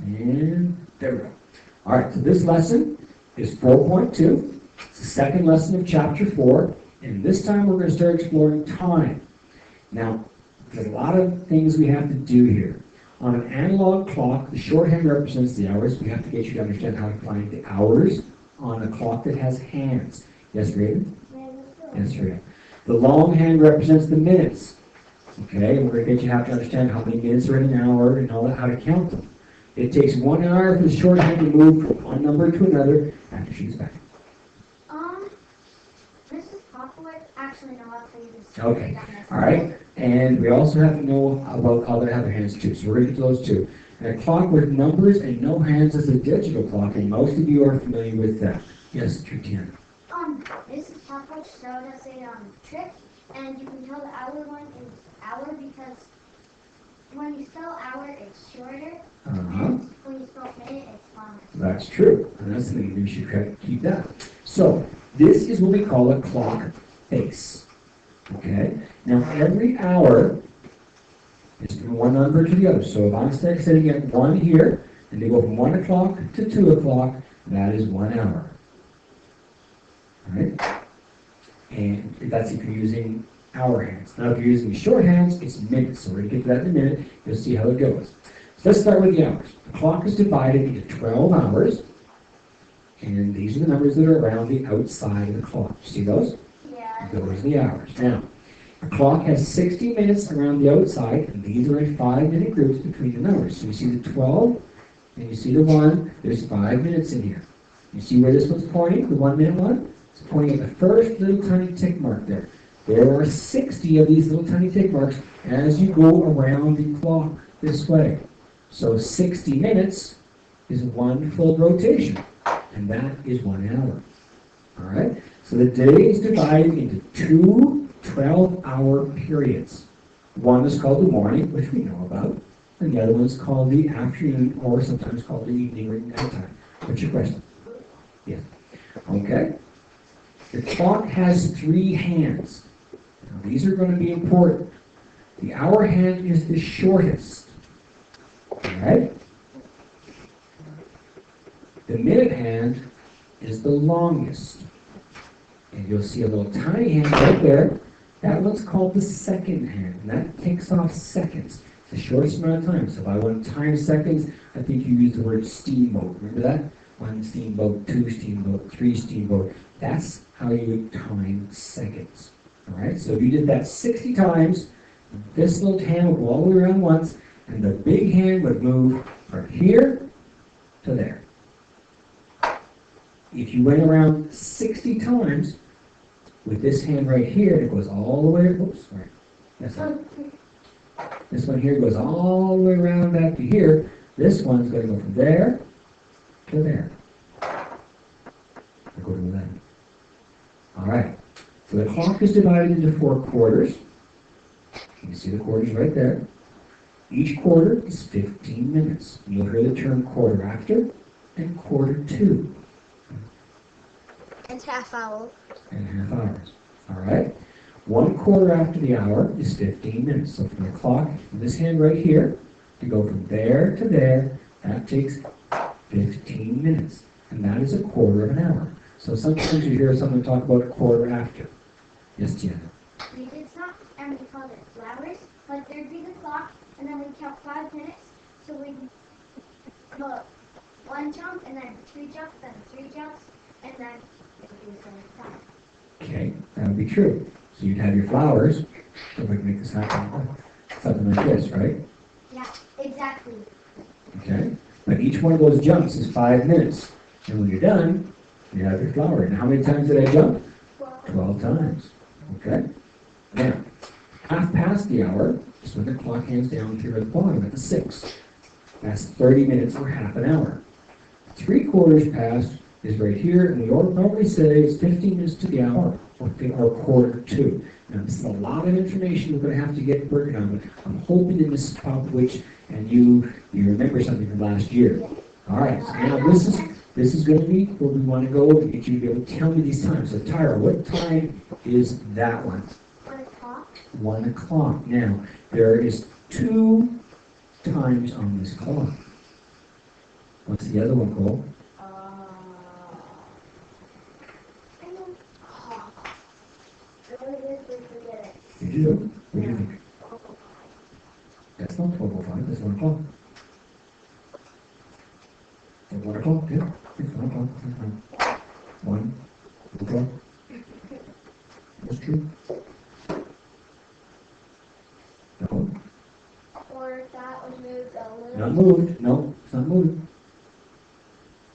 And there we go. All right, so this lesson is 4.2. It's the second lesson of chapter 4. And this time we're going to start exploring time. Now, there's a lot of things we have to do here. On an analog clock, the shorthand represents the hours. We have to get you to understand how to find the hours on a clock that has hands. Yes, Raven? Yes, Raven. The long hand represents the minutes. Okay, and we're going to get you how to understand how many minutes are in an hour and all that, how to count them. It takes 1 hour for the shorthand to move from one number to another after she's back. Mrs. Poplar actually know how to use this. Okay, all right. And we also have to know about other hands too. So we're going to get to those two. And a clock with numbers and no hands is a digital clock, and most of you are familiar with that. Yes, Tritiana. Mrs. Poplar showed us a trick, and you can tell the hour one is hour because when you spell hour, it's shorter, and when you spell minute, it's longer. That's true, and that's something you should keep that. So this is what we call a clock face. Okay? Now every hour is from one number to the other. So if I'm sitting at 1 here, and they go from 1 o'clock to 2 o'clock, that is 1 hour. All right? And that's if you're using hour hands. Now if you're using short hands, it's minutes. So we're going to get to that in a minute. You'll see how it goes. So let's start with the hours. The clock is divided into 12 hours. And these are the numbers that are around the outside of the clock. You see those? Yeah. Those are the hours. Now, a clock has 60 minutes around the outside, and these are in 5-minute groups between the numbers. So you see the 12, and you see the 1. There's 5 minutes in here. You see where this one's pointing, the 1-minute one? It's pointing at the first little tiny tick mark there. There are 60 of these little tiny tick marks as you go around the clock this way. So 60 minutes is 1 full rotation, and that is 1 hour. All right? So the day is divided into 2 12-hour periods. One is called the morning, which we know about, and the other one is called the afternoon, or sometimes called the evening or nighttime. What's your question? Yes. Okay. The clock has 3 hands. Now, these are going to be important. The hour hand is the shortest. All right? The minute hand is the longest. And you'll see a little tiny hand right there. That one's called the second hand, and that takes off seconds. It's the shortest amount of time. So if I want to time seconds, I think you use the word steamboat. Remember that? 1 steamboat, 2 steamboat, 3 steamboat. That's how you time seconds. All right? So if you did that 60 times, this little hand would go all the way around once, and the big hand would move from here to there. If you went around 60 times, with this hand right here, it goes all the way, oops, sorry. This one here goes all the way around back to here. This one's going to go from there to there. Go to that. All right. So the clock is divided into 4 quarters. You see the quarters right there. Each quarter is 15 minutes. You'll hear the term quarter after and quarter to. And half hour. And half hours. All right? 1 quarter after the hour is 15 minutes. So from the clock, from this hand right here, to go from there to there, that takes 15 minutes. And that is a quarter of an hour. So sometimes you hear someone talk about a quarter after. Yes, Tiana? We did some, and we called it flowers. Like there'd be the clock, and then we'd count 5 minutes. So we'd go 1 jump, and then 2 jumps, then 3 jumps, and then it would be the same time. Okay, that would be true. So you'd have your flowers, so we can make this happen, something like this, right? Yeah, exactly. Okay, but each one of those jumps is 5 minutes. And when you're done, you have your flower. And how many times did I jump? 12 times. Okay? Now, half past the hour is when the clock hands down here at the bottom at the 6. That's 30 minutes or half an hour. 3 quarters past is right here, and we normally say it's 15 minutes to the hour, or quarter to. Now, this is a lot of information we're going to have to get working on, but I'm hoping that Mrs. Popovich and you remember something from last year. All right, so now this is going to be where we want to go to get you to be able to tell me these times. So, Tyra, what time is that one? 1 o'clock. 1 o'clock. Now, there is 2 times on this clock. What's the other one called? I know. I really did forget it. You do? What do you think? That's not 12:05, that's 1 o'clock. At 1 o'clock, yeah. It's 1 o'clock. That's fine. 1 o'clock. That's true. No, Or if that was moved a little. not moved. No, it's not moved.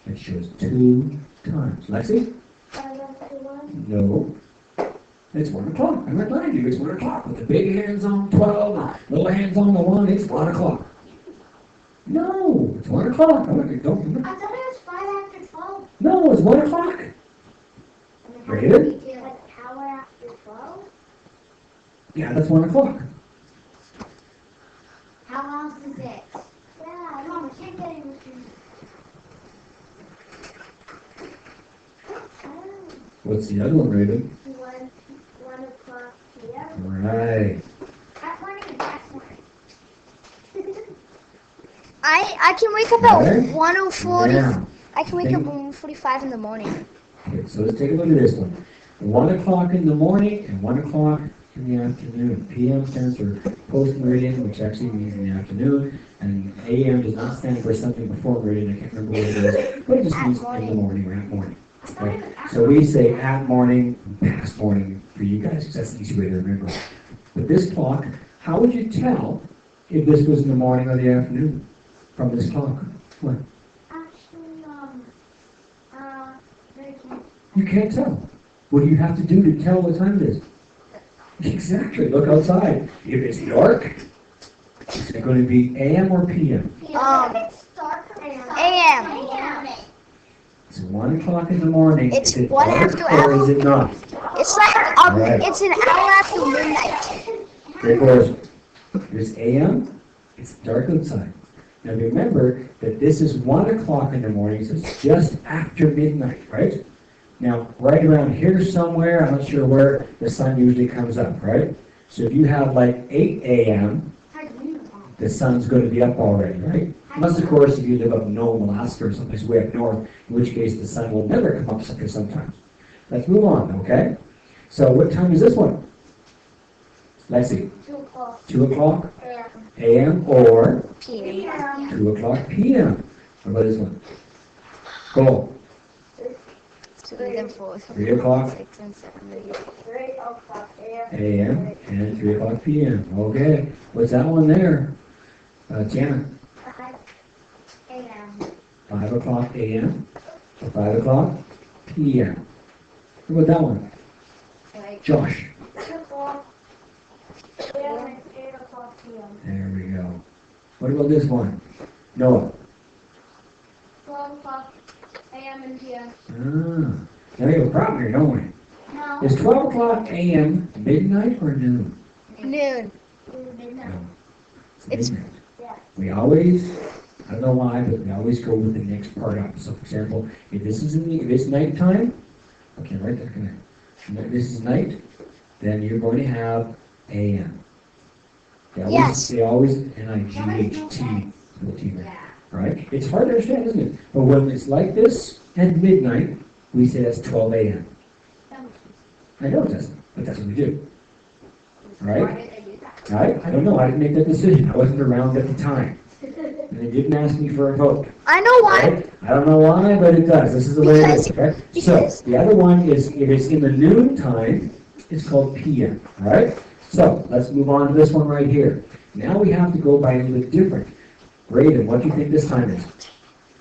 It shows 2 times. Lexi? Five after one. No. It's 1 o'clock. I'm reminding you, it's 1 o'clock. With the big hands on 12, and little hands on the 1, it's 1 o'clock. No, it's 1 o'clock. I don't remember. I thought it was 5 after 12. No, it's 1 o'clock. And then how Really? did we do like an hour after 12? Yeah, that's 1 o'clock. How else is it? Yeah, Mom, I can't get it with you. What's the other one, Raven? 1 o'clock p.m. Right. At morning and next morning. I can wake up Right. at 1:40. Yeah. I can wake up at 1:45 in the morning. Okay, so let's take a look at this one. 1 o'clock in the morning and 1 o'clock in the afternoon. PM stands for post-meridian, which actually means in the afternoon, and AM does not stand for something before meridian. I can't remember what it is, but it just At means in morning. the morning or at morning. Right? So we say at morning, past morning for you guys, because that's the easy way to remember. But this clock, how would you tell if this was in the morning or the afternoon from this clock? What? Actually, they can't. You can't tell. What do you have to do to tell what time it is? Exactly. Look outside. If it's dark, is it going to be AM or PM? It's dark. AM. It's 1 o'clock in the morning. It's Is it 1 dark after or hour. is it not? It's like Right. it's an hour after midnight. Great question. There's AM. It's dark outside. Now remember that this is 1 o'clock in the morning, so it's just after midnight, right? Now, right around here somewhere, I'm not sure where, the sun usually comes up, right? So if you have like 8 a.m., How do you know that? the sun's going to be up already, right? Unless, of course, if you live up in Nome, Alaska, or someplace way up north, in which case the sun will never come up for sometimes. Let's move on, okay? So what time is this one? Let's see, 2 o'clock. 2 o'clock AM. a.m. or PM. 2 o'clock p.m. What about this one? Go. 2 and 4. 3 o'clock 6 and 7. 3 o'clock AM. a.m. and 3 o'clock p.m. Okay, what's that one there? Jana, 5 AM. 5 o'clock a.m. or 5 o'clock p.m. What about that one? Josh. 2 o'clock AM and 8 o'clock PM. There we go. What about this one? Noah. 12 o'clock AM and PM. Ah, now we have a problem here, don't we? No. Is 12 o'clock a.m. midnight or noon? Noon. Midnight. No. It's- midnight. Yeah. We always, I don't know why, but we always go with the next part up. So for example, if this is if it's nighttime, okay, right there, come here. If this is night, then you're going to have a.m. Yes. They always, N-I-G-H-T, little T there, right? It's hard to understand, isn't it? But when it's like this at midnight, we say that's 12 a.m. I know it doesn't, but that's what we do. Right? Right? I don't know. I didn't make that decision. I wasn't around at the time. And they didn't ask me for a vote. I know why. Right? I don't know why, but it does. This is the way it is. Okay? So, because- the other one is, if it's in the noon time, it's called PM. Right? So, let's move on to this one right here. Now we have to go by a little bit different. Raven, what do you think this time is?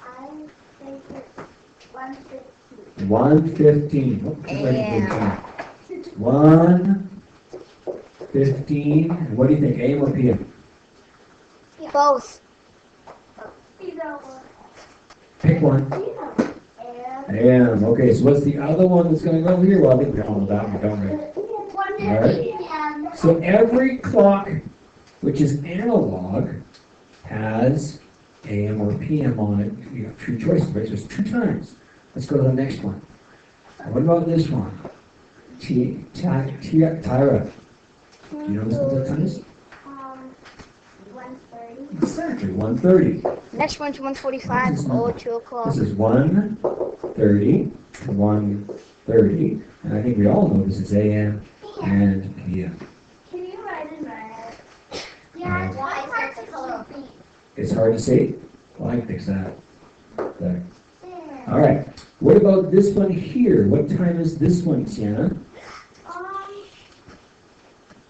I think it's 1:15. 1:15. Oh, that's right, Yeah. 1:15. And what do you think, AM or PM? Both. Either one. Pick one. Either. And AM. Okay, so what's the other one that's going to go here? Well, I think we all know that one, don't we? 1:15 PM. So every clock, which is analog, has AM or PM on it. You have two choices, right? So there's 2 times. Let's go to the next one. And what about this one? Tyra. Do you know what that time is? 1:30. Exactly, 1:30. Next one's 1:45 or 2 o'clock. This is 1:30 to 1:30, and I think we all know this is AM and PM. Can you write in red? Yeah, why is that the color of pink? It's hard to see. Well, I can fix that. There. All right. What about this one here? What time is this one, Sienna?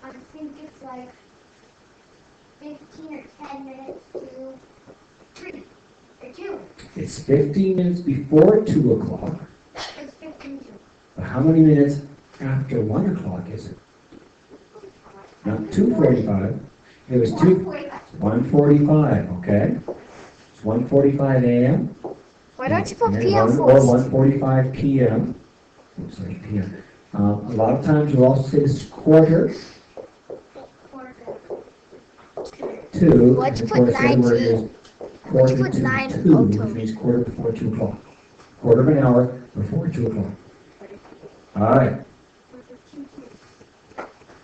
I think it's like 15 or 10 minutes to 3 or 2. It's 15 minutes before 2 o'clock. It's 15 to. But how many minutes after 1 o'clock is it? Not 2:45. It was 1:45, okay? It's 1:45 a.m. Why don't you put and PM Or first? 1:45 p.m. Oops, sorry, p.m. A lot of times you'll also say this is quarter to. Why'd you and of put course, the other word 19? is Quarter Why'd you put to 9 2, auto? which means quarter before 2 o'clock. Quarter of an hour before 2 o'clock. All right.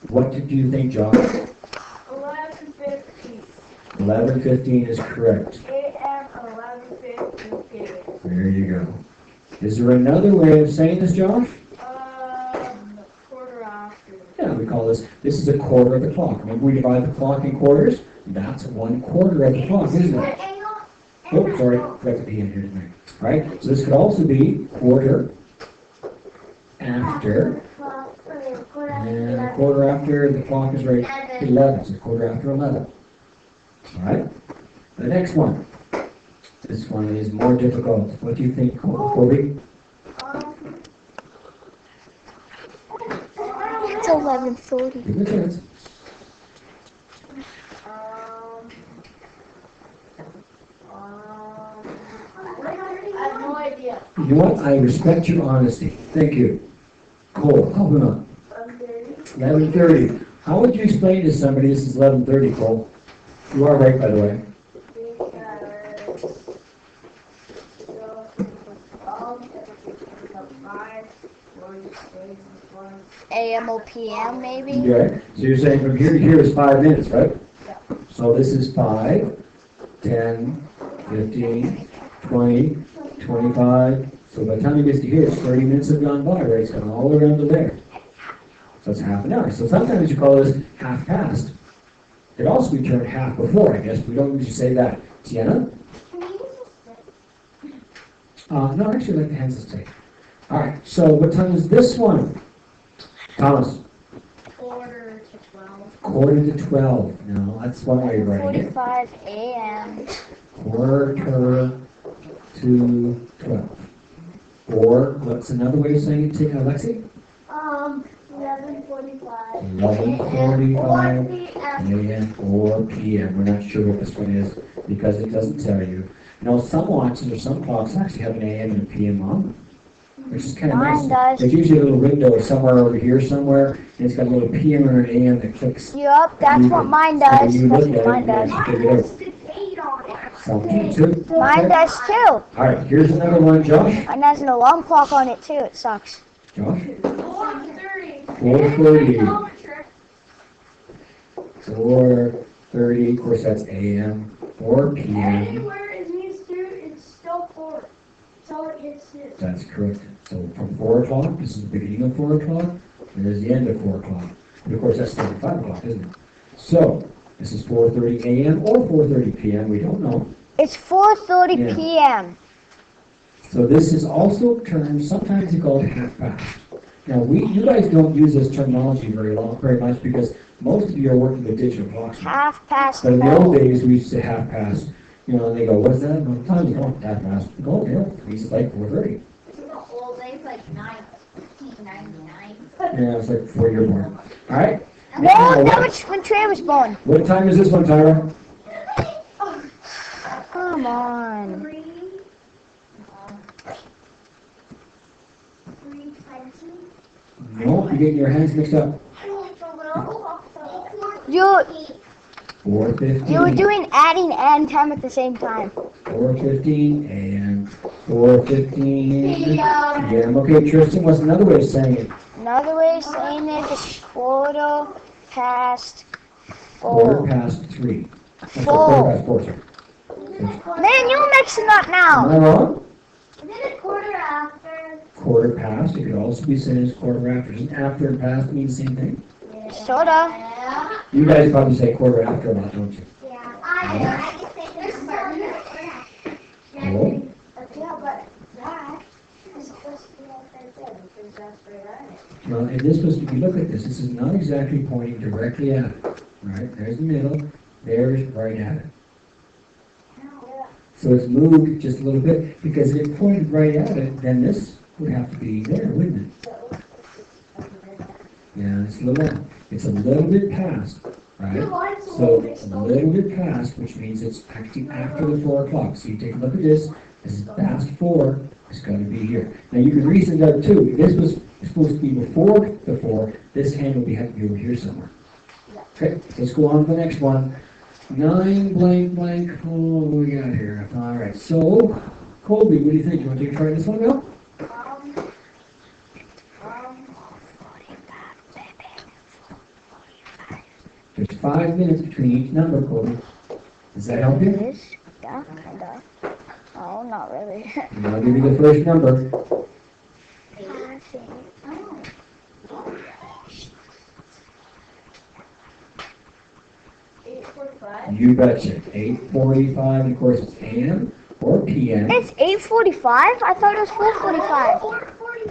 What did you think, John? 11:15 11:15 is correct. a.m. 11:15 p.m. There you go. Is there another way of saying this, Josh? Quarter after. Yeah, we call this is a quarter of the clock. Remember we divide the clock in quarters? That's 1/4 of the clock, isn't it? Oh, sorry, forgot to be in here tonight. All right, so this could also be quarter after, and a quarter after the clock is right 11, so quarter after 11. All right, the next one. This one is more difficult. What do you think, Colby? It's 11:30. Give me a chance. I have no idea. You know what? I respect your honesty. Thank you. Cole, help him out. 11:30. How would you explain to somebody this is 11:30, Cole? You are right, by the way. AM or PM maybe? Okay, so you're saying from here to here is 5 minutes, right? So this is 5, 10, 15, 20, 25. So by the time he gets to here, it's 30 minutes have gone by, right? It's gone all around to there. So it's half an hour. So sometimes you call this half past. It could also be termed half before, I guess. We don't usually say that. Sienna? No, actually, I like the hands to say. All right, so what time is this one? Thomas? Quarter to 12. Quarter to 12. No, that's one way of writing it. 45 a.m. Quarter to 12. Or, what's another way of saying it, Alexi? 11:45. 11:45 a.m. or p.m. We're not sure what this one is because it doesn't tell you. You know, some watches or some clocks actually have an a.m. and a p.m. on, which is kind of Mine nice. does. There's usually a little window somewhere over here somewhere, and it's got a little p.m. or an a.m. that clicks. Yup, that's what mine does. You That's look at what mine it, does. you figure it out. Something too. Mine does too. All right, here's another one, Josh. Mine has an alarm clock on it too. It sucks. Josh? 4:30. 4:30. 4:30, of course that's a.m. or p.m. Anywhere it needs to, it's still 4. So it hits this. That's correct. So from 4 o'clock, this is the beginning of 4 o'clock, and there's the end of 4 o'clock. And of course that's still 5 o'clock, isn't it? So, this is 4:30 a.m. or 4:30 p.m., we don't know. It's 4:30 Yeah. p.m. So this is also termed, sometimes called half past. Now, you guys don't use this terminology very much because most of you are working with digital clocks. Half past But in the old 4. days, we used to say half past. You know, and they go, what's that? And sometimes you go, half past. We go, yeah, we used to like 4:30. In the old days, like 1999. Yeah, it's like 4 year born. All right. No, that was when Trey was born. What time is this one, Tyra? Come on. 3:20. No, you're getting your hands mixed up. You 4:15. you were doing adding and time at the same time. 4:15 a.m. 4:15 p.m. Okay, Tristan, what's another way of saying it? Another way of saying it is quarter past Quarter 4. past 3. I'm sorry, quarter past 4, sorry. Man, you're mixing up Am now. I wrong? Isn't it quarter after? Quarter past, it could also be said as quarter after. Doesn't after and past mean the same thing? Sorta. Yeah. You guys probably say quarter after a lot, don't you? Yeah. I can say this part. Oh. Yeah, but that is supposed to be like right there because that's right at it. Well, and this was, if you look at this, this is not exactly pointing directly at it. Right? There's the middle, there's right at it. Yeah. So it's moved just a little bit, because if it pointed right at it, then this would have to be there, wouldn't it? Yeah, it's a little bit past, right? So it's a little bit past, which means it's actually after the 4 o'clock. So you take a look at this is past 4, it's going to be here. Now you can reason it out too. If this was supposed to be before the 4, this hand would have to be over here somewhere. Okay, let's go on to the next one. 9 blank blank. Oh, what do we got here? All right, so Colby, what do you think? You want to take a try this one now? There's 5 minutes between each number, Colby. Does that help you? This? Yeah, kinda. Oh, not really. And I'll give you the first number. You betcha. 8:45, and of course it's AM or PM. It's 8:45? I thought it was 4:45.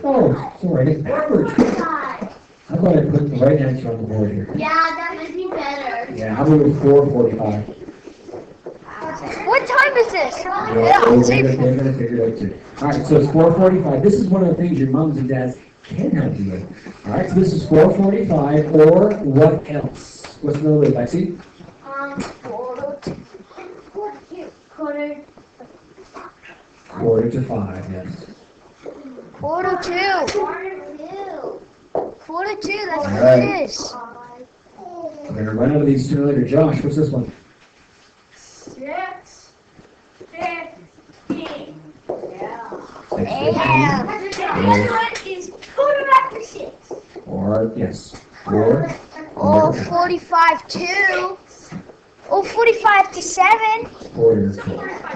Oh, sorry, it's backwards. How about I put the right answer on the board here? Yeah, that would be better. Yeah, how about it was 4:45? What time is this? Yeah, Yeah, it's they're gonna figure it out too. All right, so it's 4:45. This is one of the things your moms and dads can help you with. All right, so this is 4:45, or what else? What's another way, Lexi? Quarter. 4:45, yes. 4:02. Quarter 2. 4:02, that's what Alright. it is. We're gonna run out of these sooner or later. Josh, what's this one? 6:15. Yeah. 6:15. The other one is quarter after 6. Or, yes, 4. Oh, 45 2. Oh, 45 to 7. Quarter.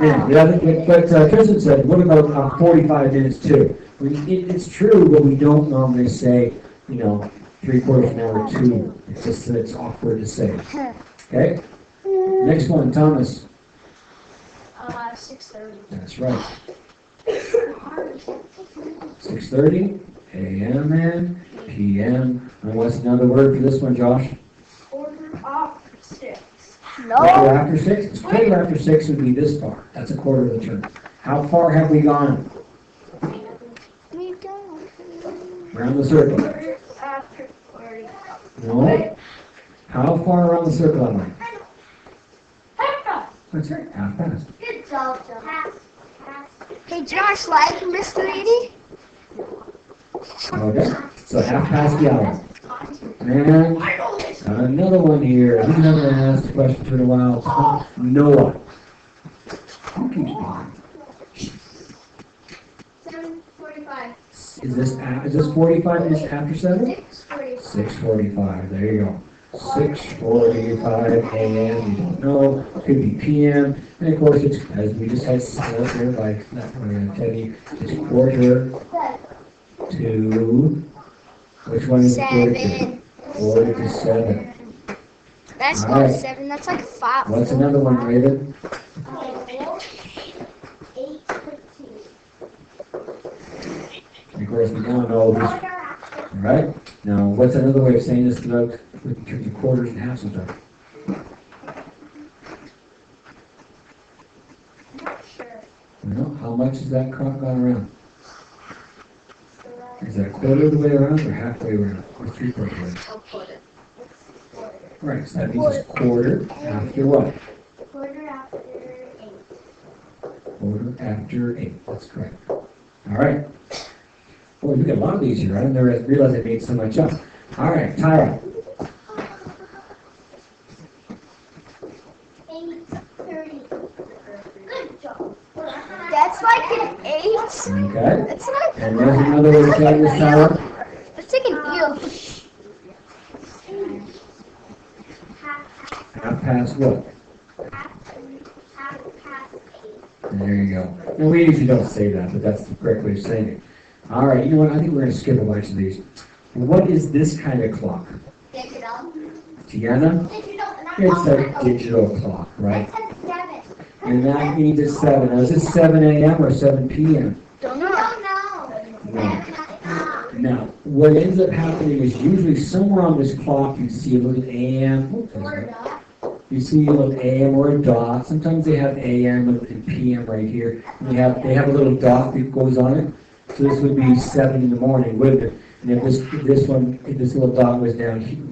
Yeah, the other, but Tristan said, what about 45 minutes too? It's true, but we don't normally say, 3/4 an hour, 2. It's just that it's awkward to say. Okay? Next one, Thomas. 6:30. That's right. 6:30 a.m. and p.m. And what's another word for this one, Josh? Quarter after 6. Quarter No. after 6? Quarter after 6 would be this far. That's a quarter of the term. How far have we gone? We don't. Around the circle. Quarter after 40. No. How far around the circle am I? Half. That's right, half past. Good job, Joe. Half. Hey, Josh, like Mr. Edie? Okay, so half past the hour. And another one here. We haven't asked a question for a while. Noah. Who keeps talking? 7:45. Is this 45 minutes after 7? 6:45. 6:45, there you go. 6:45 a.m., you don't know, could be p.m., and of course it's, as we just had said up there by Teddy, it's quarter to, which one is it quarter to? 7. Quarter to 7. That's All not right. 7, that's like 5. What's another one, Raven? 8:15. And of course, we now know this, all right? Now, what's another way of saying this without, in terms of quarters and halves and stuff? Not sure. How much is that clock gone around? Is that a quarter of the way around or halfway around? Or 3/4 way? I'll put it. Right, so that means it's quarter after what? Quarter after 8. Quarter after 8, that's correct. All right. Boy, we got a lot of these here. I never realized I made so much up. All right, Tyra. 8:30. Good job. That's like an 8. Okay. That's like, And there's another way to say this, Tyra. that's like an E. Half past what? There you go. And we usually don't say that, but that's the correct way of saying it. All right, you know what? I think we're going to skip a bunch of these. What is this kind of clock? Digital. Tiana? Digital. And It's a digital clock, right? It says 7. And that means it's 7. Now, is it 7 a.m. or 7 p.m.? Don't We know. don't know. No. 7 o'clock. Now, what ends up happening is usually somewhere on this clock you see a little AM. Oops, there's Or that. not. You see a little AM or a dot. Sometimes they have AM and PM right here. And they have a little dot that goes on it. So this would be 7 in the morning, wouldn't it? And if this little dot was down here,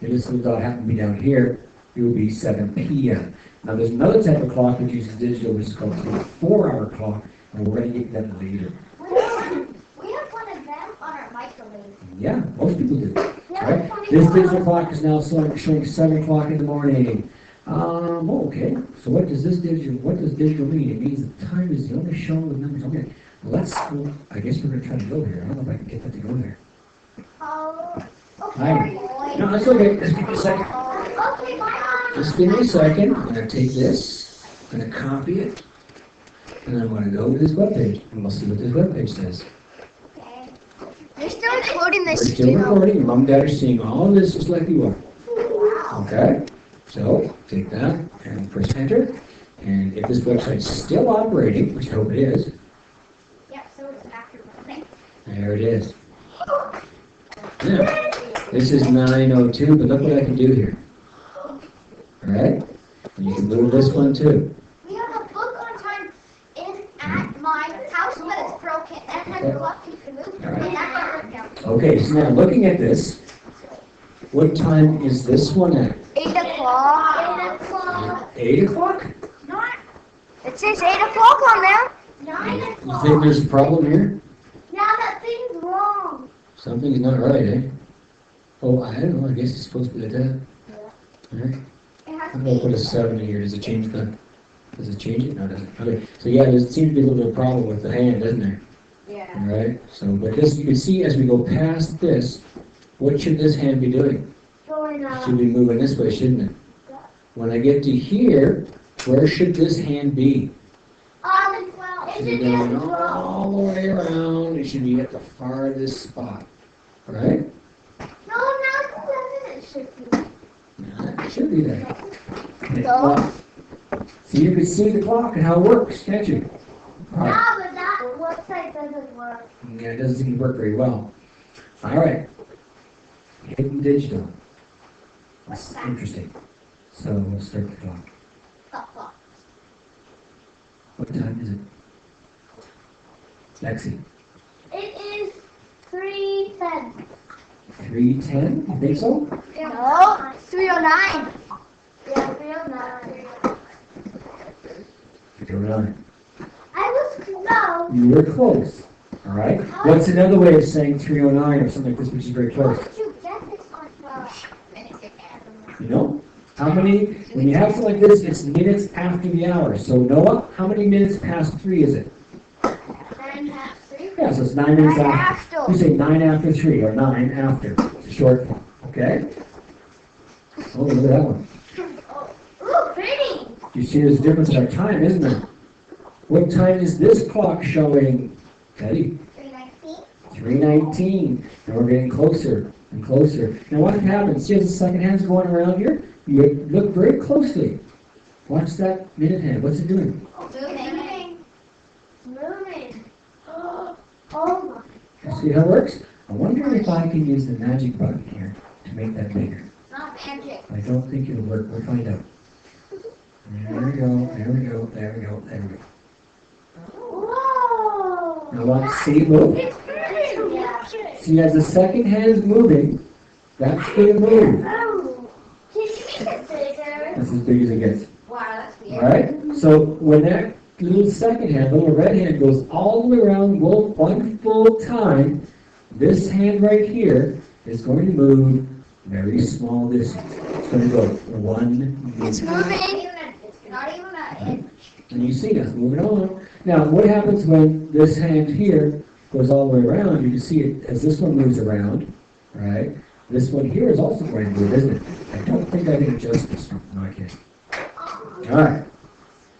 if this little dot happened to be down here, it would be 7 p.m. Now there's another type of clock that uses digital, which is called a 4-hour clock, and we're going to get that later. We have one of them on our microwave. Yeah, most people do. Yeah, Right? funny This how- digital clock is now showing 7 o'clock in the morning. Okay. So what does digital mean? It means the time is only shown with numbers. Okay. Let's go. I guess we're going to try to go there. I don't know if I can get that to go there. Oh, Hi. okay. No, that's okay. Just give me a second. Okay, bye. Just give me a second. I'm going to take this. I'm going to copy it. And I'm going to go to this webpage. And we'll see what this webpage says. Okay. You're still recording We're this, still recording. Your mom and dad are seeing all of this just like you are. Wow. Okay, so take that and press enter. And if this website's still operating, which I hope it is, Yep, so it's after something. there it is. Now, this is 9:02, but look what I can do here. All right, and you can move this one too. We have a book on time at my house, but it's broken. And has a clock you can move. All right. And that doesn't count. Okay, so now looking at this, what time is this one at? 8 o'clock. 8 o'clock. 8 o'clock? Not It says 8 o'clock on there. 9 You o'clock. think there's a problem here? Now that thing's wrong. Something's not right, eh? Oh, I don't know, I guess it's supposed to be like that. All right. It has I'm gonna put a 7 in here. Does it change it? No, it doesn't. Okay, so yeah, there seems to be a little bit of a problem with the hand, doesn't there? Yeah. All right, so, but this, you can see as we go past this, what should this hand be doing? Going It should be moving this way, shouldn't it? When I get to here, where should this hand be? on the 12. It It should be should be on going the 12. all the way around. It should be at the farthest spot, right? No, not the 7 it should be. Now, it should be there. Okay, No. well, so you can see the clock and how it works, can't you? All right. No, but that website doesn't work. Yeah, it doesn't seem to work very well. All right. Hidden digital. That's interesting. So we'll start the clock. Oh, What time is it? Lexi, it is 3:10. 3:10? You think so? No, 3:09. Yeah, 3:09. 3:09. I was close. You were close. All right. What's another way of saying 3:09 or something like this, which is very How close? did you get this on You know? How many, when you have something like this, it's minutes after the hour. So Noah, how many minutes past 3 is it? 9:30? Yeah, so it's 9 minutes Right after. after. You say 9 after 3 or 9 after. It's a short form. Okay? Oh, look at that one. Ooh, pretty. You see there's a difference in our time, isn't there? What time is this clock showing, Teddy? 3:19. 3:19. And we're getting closer and closer. Now what happens? See as the second hand's going around here? You look very closely. Watch that minute hand. What's it doing? Moving. Moving. Oh my. See how it works? I wonder if I can use the magic button here to make that bigger. Not magic. I don't think it'll work. We'll find out. There we go. There we go. There we go. There we go. Whoa. Now watch. See it move? It's pretty. Yeah. See as the second hand is moving, that's going to move. Oh. Can you make it bigger? That's as big as it gets. Wow, that's All right? So when that little second hand, little red hand goes all the way around one full time, this hand right here is going to move very small distance. It's going to go 1 It's minute. moving. It's not even an inch. And you see it's moving on. Now, what happens when this hand here goes all the way around? You can see it as this one moves around, right? This one here is also going to move, isn't it? I don't think I can adjust this one. No, I can't. All right.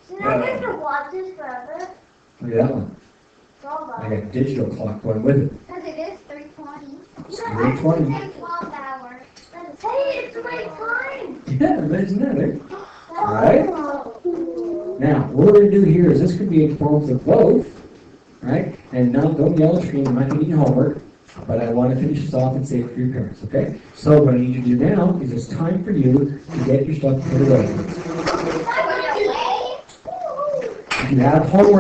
So Can I get to watch this forever? Look at that one. It's all I about got a digital clock going with it. because it is 3:20. It's 3:20. It's 12 hours. Hey, it's the right time. Yeah, imagine that, eh? Right? Oh. Now, what we're going to do here is this could be in forms of both, right? And now, don't yell and scream, I'm not giving you homework, but I want to finish this off and save it for your parents, okay? So what I need you to do now is it's time for you to get your stuff put away. If you have homework